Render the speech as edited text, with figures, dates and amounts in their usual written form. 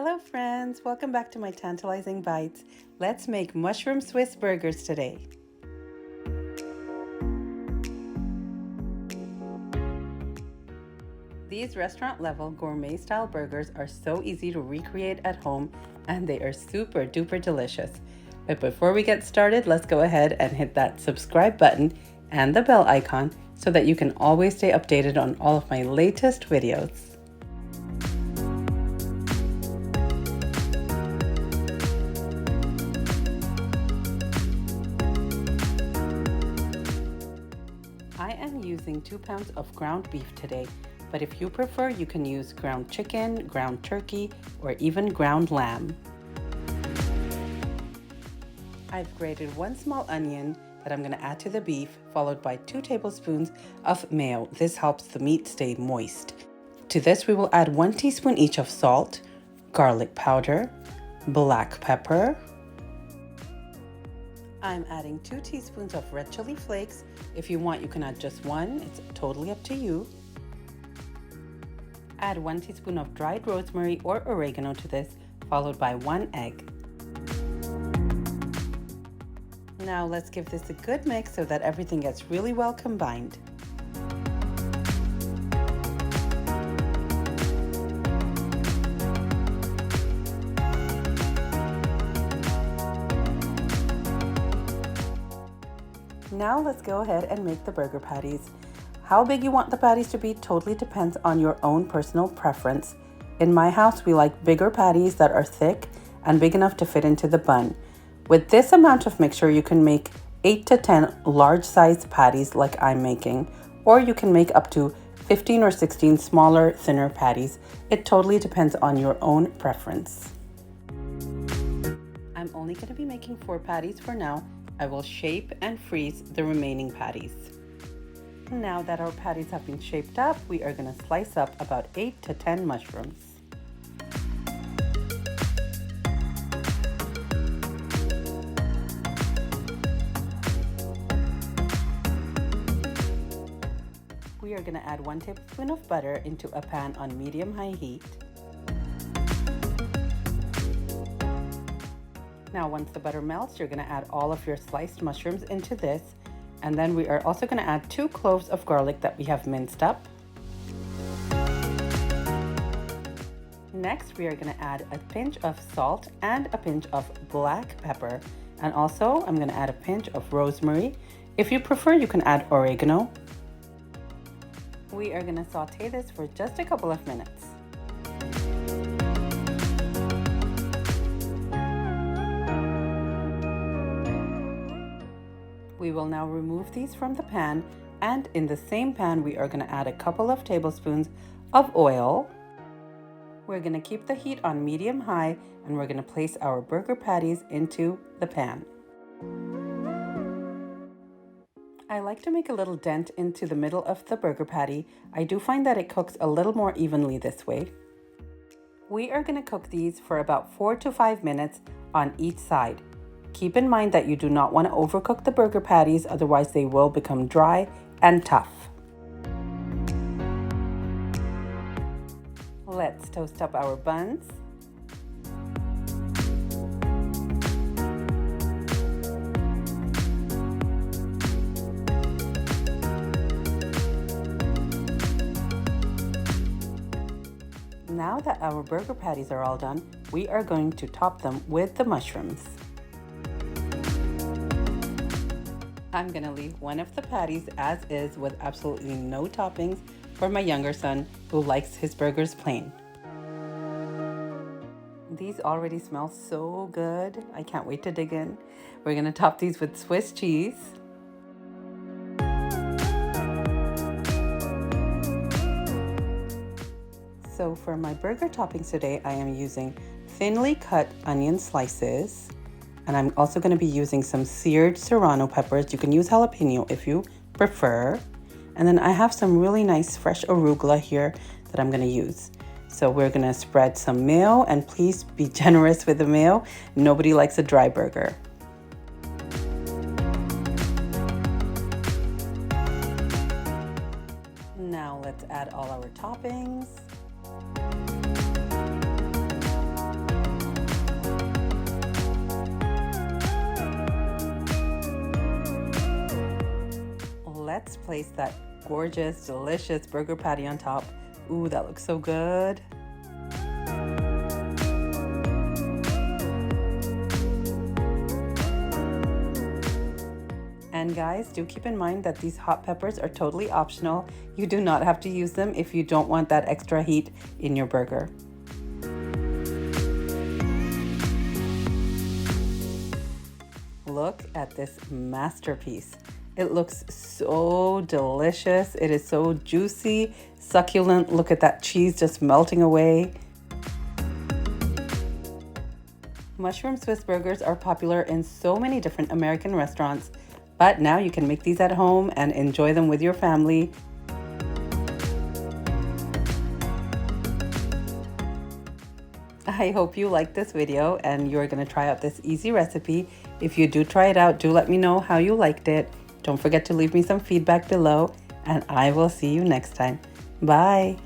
Hello friends, welcome back to my tantalizing bites. Let's make mushroom Swiss burgers today. These restaurant level gourmet style burgers are so easy to recreate at home and they are super duper delicious. But before we get started, let's go ahead and hit that subscribe button and the bell icon so that you can always stay updated on all of my latest videos. I am using 2 pounds of ground beef today, but if you prefer, you can use ground chicken, ground turkey, or even ground lamb. I've grated 1 small onion that I'm going to add to the beef, followed by 2 tablespoons of mayo. This helps the meat stay moist. To this, we will add 1 teaspoon each of salt, garlic powder, black pepper. I'm adding 2 teaspoons of red chili flakes. If you want, you can add just 1. It's totally up to you. Add 1 teaspoon of dried rosemary or oregano to this, followed by 1 egg. Now let's give this a good mix so that everything gets really well combined. Now let's go ahead and make the burger patties. How big you want the patties to be totally depends on your own personal preference. In my house, we like bigger patties that are thick and big enough to fit into the bun. With this amount of mixture, you can make 8 to 10 large-sized patties like I'm making, or you can make up to 15 or 16 smaller, thinner patties. It totally depends on your own preference. I'm only going to be making 4 patties for now. I will shape and freeze the remaining patties. Now that our patties have been shaped up, we are going to slice up about 8 to 10 mushrooms. We are going to add 1 tablespoon of butter into a pan on medium-high heat. Now once the butter melts, you're going to add all of your sliced mushrooms into this, and then we are also going to add 2 cloves of garlic that we have minced up. Next, we are going to add a pinch of salt and a pinch of black pepper, and also I'm going to add a pinch of rosemary. If you prefer, you can add oregano. We are going to saute this for just a couple of minutes. We will now remove these from the pan, and in the same pan we are going to add a couple of tablespoons of oil. We're going to keep the heat on medium-high, and we're going to place our burger patties into the pan. I like to make a little dent into the middle of the burger patty. I do find that it cooks a little more evenly this way. We are going to cook these for about 4 to 5 minutes on each side. Keep in mind that you do not want to overcook the burger patties, otherwise they will become dry and tough. Let's toast up our buns. Now that our burger patties are all done, we are going to top them with the mushrooms. I'm going to leave one of the patties as is with absolutely no toppings for my younger son who likes his burgers plain. These already smell so good. I can't wait to dig in. We're going to top these with Swiss cheese. So for my burger toppings today, I am using thinly cut onion slices. And I'm also going to be using some seared serrano peppers. You can use jalapeno if you prefer. And then I have some really nice fresh arugula here that I'm going to use. So we're going to spread some mayo, and please be generous with the mayo. Nobody likes a dry burger. Now let's add all our toppings. Let's place that gorgeous, delicious burger patty on top. Ooh, that looks so good. And guys, do keep in mind that these hot peppers are totally optional. You do not have to use them if you don't want that extra heat in your burger. Look at this masterpiece. It looks so delicious. It is so juicy, succulent. Look at that cheese just melting away. Mushroom Swiss burgers are popular in so many different American restaurants, but now you can make these at home and enjoy them with your family. I hope you liked this video and you're going to try out this easy recipe. If you do try it out, do let me know how you liked it. Don't forget to leave me some feedback below, and I will see you next time. Bye.